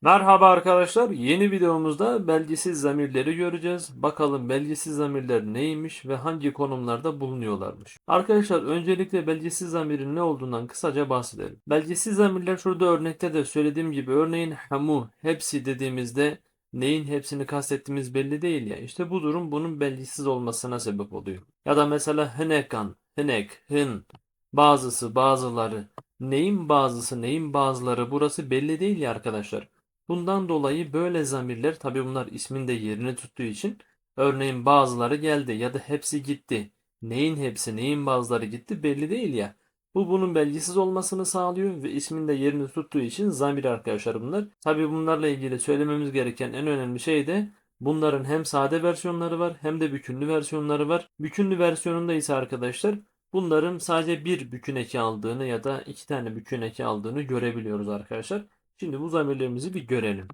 Merhaba arkadaşlar. Yeni videomuzda belgisiz zamirleri göreceğiz. Bakalım belgisiz zamirler neymiş ve hangi konumlarda bulunuyorlarmış. Arkadaşlar öncelikle belgisiz zamirin ne olduğundan kısaca bahsedelim. Belgisiz zamirler şurada örnekte de söylediğim gibi örneğin hamu, hepsi dediğimizde neyin hepsini kastettiğimiz belli değil ya. İşte bu durum bunun belgisiz olmasına sebep oluyor. Ya da mesela hınekan, hınek, hın, bazısı, bazıları. Neyin bazısı, neyin bazıları burası belli değil ya arkadaşlar. Bundan dolayı böyle zamirler tabi bunlar isminde yerini tuttuğu için örneğin bazıları geldi ya da hepsi gitti. Neyin hepsi neyin bazıları gitti belli değil ya. Bu bunun belgisiz olmasını sağlıyor ve isminde yerini tuttuğu için zamir arkadaşlar bunlar. Tabi bunlarla ilgili söylememiz gereken en önemli şey de bunların hem sade versiyonları var hem de bütünlü versiyonları var. Bütünlü versiyonunda ise arkadaşlar bunların sadece bir bükün eki aldığını ya da iki tane bükün eki aldığını görebiliyoruz arkadaşlar. Şimdi bu zamirlerimizi bir görelim.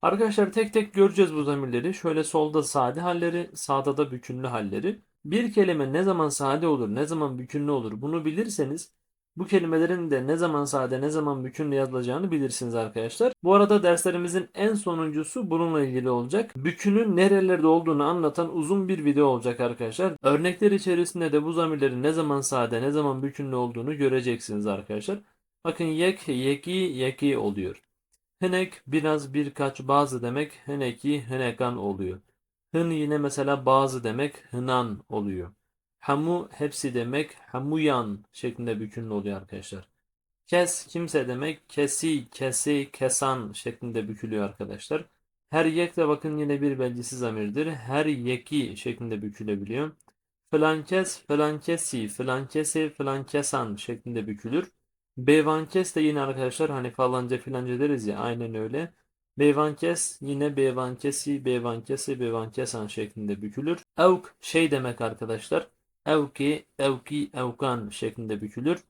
Arkadaşlar tek tek göreceğiz bu zamirleri. Şöyle solda sade halleri, sağda da bükünlü halleri. Bir kelime ne zaman sade olur, ne zaman bükünlü olur bunu bilirseniz bu kelimelerin de ne zaman sade, ne zaman bükünlü yazılacağını bilirsiniz arkadaşlar. Bu arada derslerimizin en sonuncusu bununla ilgili olacak. Bükünün nerelerde olduğunu anlatan uzun bir video olacak arkadaşlar. Örnekler içerisinde de bu zamirlerin ne zaman sade, ne zaman bükünlü olduğunu göreceksiniz arkadaşlar. Bakın yek, yeki, yeki oluyor. Henek biraz birkaç bazı demek heneki henekan oluyor. Hın yine mesela bazı demek hınan oluyor. Hamu hepsi demek hamuyan şeklinde bükünlü oluyor arkadaşlar. Kes kimse demek kesi kesi kesan şeklinde bükülüyor arkadaşlar. Her yek de bakın yine bir belgisiz zamirdir. Her yeki şeklinde bükülebiliyor. Flankes, flankesi, flankesi, flankesan şeklinde bükülür. Beyvankes de yine arkadaşlar hani falanca filanca deriz ya aynen öyle. Beyvankes yine beyvankesi, beyvankesi, beyvankesan şeklinde bükülür. Evk şey demek arkadaşlar. Evki, evki, evkan şeklinde bükülür.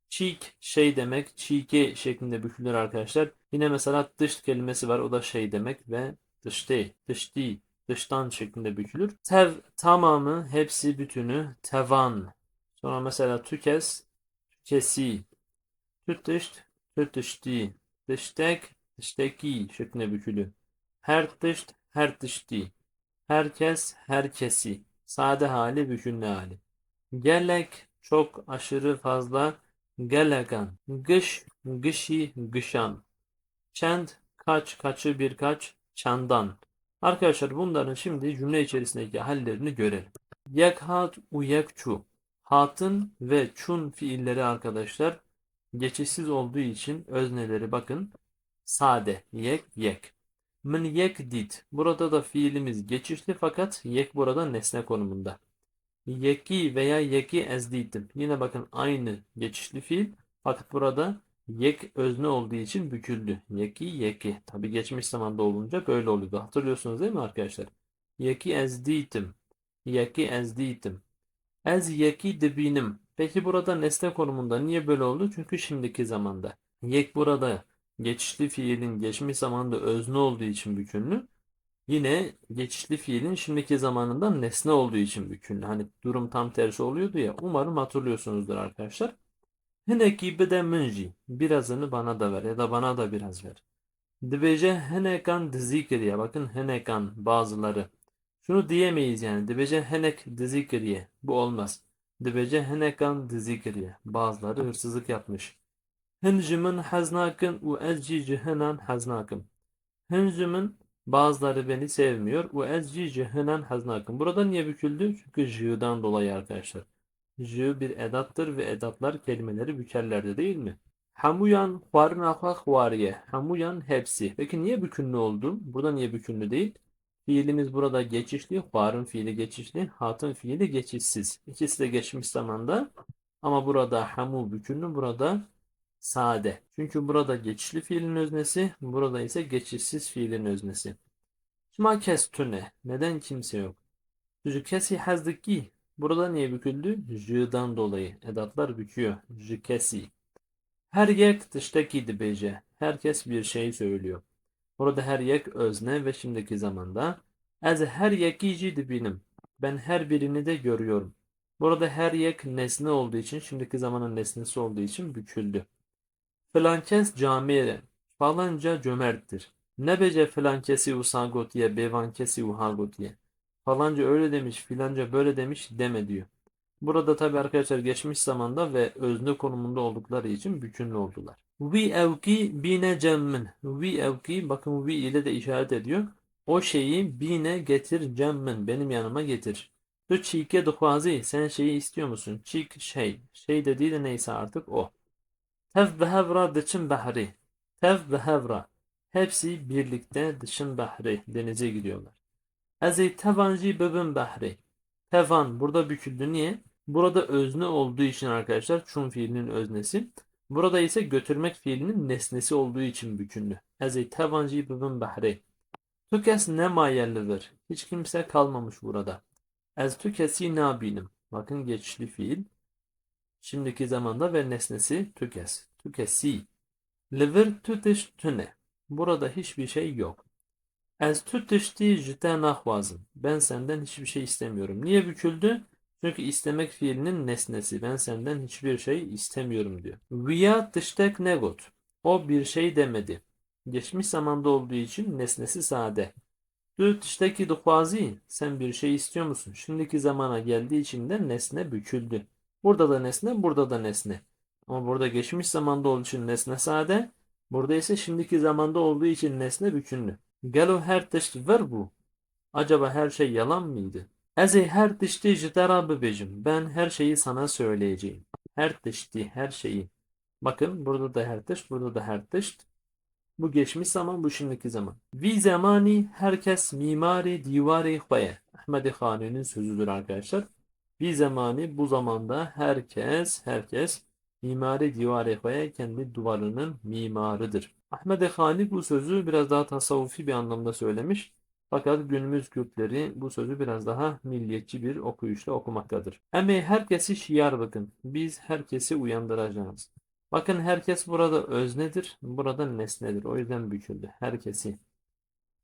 Cheek şey demek, çiğke şeklinde bükülür arkadaşlar. Yine mesela dış kelimesi var o da şey demek ve dıştı, dıştı, dıştan şeklinde bükülür. Tev tamamı, hepsi, bütünü, tevan. Sonra mesela tükes, tükesi, tütüşt, tütüşti, dıştek, dışteki şeklinde bükülür. Her dışt, her dışti. Herkes, herkesi. Sade hali, bükünlü hali. Gelek çok aşırı fazla gelegan. Gış gışı gışan. Çend kaç kaçı birkaç çandan. Arkadaşlar bunların şimdi cümle içerisindeki hallerini görelim. Yekhat uyekçu. Hatın ve çun fiilleri arkadaşlar geçişsiz olduğu için özneleri bakın sade yek yek. Min yek dit. Burada da fiilimiz geçişli fakat yek burada nesne konumunda. Yeki veya yeki ezdiydim. Yine bakın aynı geçişli fiil. Fakat burada yek özne olduğu için büküldü. Yeki yeki. Tabi geçmiş zamanda olunca böyle oluyordu. Hatırlıyorsunuz değil mi arkadaşlar? Yeki ezdiydim. Yeki ezdiydim. Ez yeki dibinim. Peki burada nesne konumunda niye böyle oldu? Çünkü şimdiki zamanda. Yek burada geçişli fiilin geçmiş zamanda özne olduğu için bükünlü. Yine geçişli fiilin şimdiki zamanından nesne olduğu için bükünlü. Hani durum tam tersi oluyordu ya. Umarım hatırlıyorsunuzdur arkadaşlar. Hineki bide minji. Birazını bana da ver ya da bana da biraz ver. Dibece henekan dizikriye. Bakın henekan bazıları. Şunu diyemeyiz yani. Dibece henek dizikriye. Bu olmaz. Dibece henekan dizikriye. Bazıları hırsızlık yapmış. Hıncımın haznakın u ezci cihenan haznakım. Hıncımın bazıları beni sevmiyor. U ezci cihenan haznakım. Burada niye büküldü? Çünkü jü'dan dolayı arkadaşlar. Jü bir edattır ve edatlar kelimeleri bükerlerdi değil mi? Hamuyan, huarnaka, huariye. Hamuyan hepsi. Peki niye bükünlü oldu? Burada niye bükünlü değil? Fiilimiz burada geçişli. Huarın fiili geçişli. Hatın fiili geçişsiz. İkisi de geçmiş zamanda. Ama burada hamu bükünlü. Burada sade. Çünkü burada geçişli fiilin öznesi. Burada ise geçişsiz fiilin öznesi. Şma kestüne. Neden kimse yok? Jükesi hazdaki. Burada niye büküldü? Jü'dan dolayı. Edatlar büküyor. Jükesi. Her yek dıştaki dibece. Herkes bir şey söylüyor. Burada her yek özne ve şimdiki zamanda. Ez her yekici dibinim. Ben her birini de görüyorum. Burada her yek nesne olduğu için, şimdiki zamanın nesnesi olduğu için büküldü. Falankes camiye. Falanca cömerttir. Ne bece falan kesi usan gotiye, bevan kesi uha gotiye. Falanca öyle demiş, filanca böyle demiş deme diyor. Burada tabi arkadaşlar geçmiş zamanda ve özne konumunda oldukları için bükünlü oldular. Vi evki bine cemmin. Vi evki, bakın vi ile de işaret ediyor. O şeyi bine getir cemmin, benim yanıma getir. Tu çike duhazi, sen şeyi istiyor musun? Çik şey. Şey dediği de neyse artık o. Tev ve hevra dıçın bahri. Tev ve hevra. Hepsi birlikte dıçın bahri. Denize gidiyorlar. Ezi tevancı bebin bahri. Tevan burada büküldü. Niye? Burada özne olduğu için arkadaşlar, çun fiilinin öznesi. Burada ise götürmek fiilinin nesnesi olduğu için büküldü. Ezi tevancı bebin bahri. Tükes ne mayellidir. Hiç kimse kalmamış burada. Ez tükesi nabinim. Bakın geçişli fiil. Şimdiki zamanda ve nesnesi tükes. Tükesi. Liver tütiş tüne. Burada hiçbir şey yok. Ez tütişti jite nahvazım. Ben senden hiçbir şey istemiyorum. Niye büküldü? Çünkü istemek fiilinin nesnesi. Ben senden hiçbir şey istemiyorum diyor. Viya tiştek negot. O bir şey demedi. Geçmiş zamanda olduğu için nesnesi sade. Du tişteki duhvazi. Sen bir şey istiyor musun? Şimdiki zamana geldiği için de nesne büküldü. Burada da nesne, burada da nesne. Ama burada geçmiş zamanda olduğu için nesne sade. Burada ise şimdiki zamanda olduğu için nesne bükünlü. Gelo her tişt ver bu. Acaba her şey yalan mıydı? Ezi her tişti jitara bebecim. Ben her şeyi sana söyleyeceğim. Her tişti, her şeyi. Bakın burada da her tişt, burada da her tişt. Bu geçmiş zaman, bu şimdiki zaman. Vi zamani herkes mimari divari khoye. Ahmedi Khani'nin sözüdür arkadaşlar. Vi zamani, bu zamanda herkes mimari divari khoye, kendi duvarının mimarıdır. Ahmedi Khani bu sözü biraz daha tasavvufi bir anlamda söylemiş. Fakat günümüz Kürtleri bu sözü biraz daha milliyetçi bir okuyuşla okumaktadır. Eme herkesi şiar bakın. Biz herkesi uyandıracağız. Bakın herkes burada öznedir, burada nesnedir. O yüzden büküldü. Herkesi.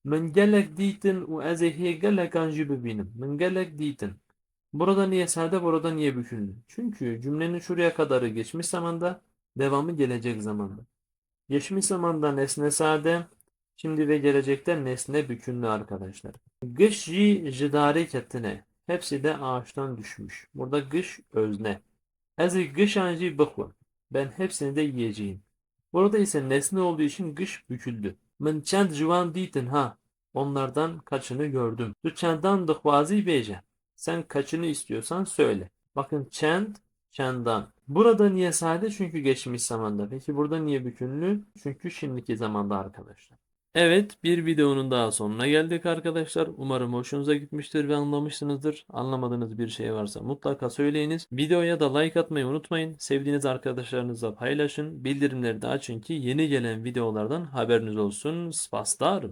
Men gelek ditin u ezehi gelek anjü benim. Men gelek ditin. Burada niye sade, burada niye büküldü? Çünkü cümlenin şuraya kadarı geçmiş zamanda, devamı gelecek zamanda. Geçmiş zamanda nesne sade, şimdi ve gelecekte nesne bükünlü arkadaşlar. Gış jidari ketine. Hepsi de ağaçtan düşmüş. Burada gış özne. Ezi gış anji bıkhun. Ben hepsini de yiyeceğim. Burada ise nesne olduğu için gış büküldü. Men çend juvan ditin ha. Onlardan kaçını gördüm. Tu çendan dıhvazi beyce. Sen kaçını istiyorsan söyle. Bakın çend, çendan. Burada niye sade? Çünkü geçmiş zamanda. Peki burada niye bükünlü? Çünkü şimdiki zamanda arkadaşlar. Evet, bir videonun daha sonuna geldik arkadaşlar. Umarım hoşunuza gitmiştir ve anlamışsınızdır. Anlamadığınız bir şey varsa mutlaka söyleyiniz. Videoya da like atmayı unutmayın. Sevdiğiniz arkadaşlarınızla paylaşın. Bildirimleri de açın ki yeni gelen videolardan haberiniz olsun. Spasdarım.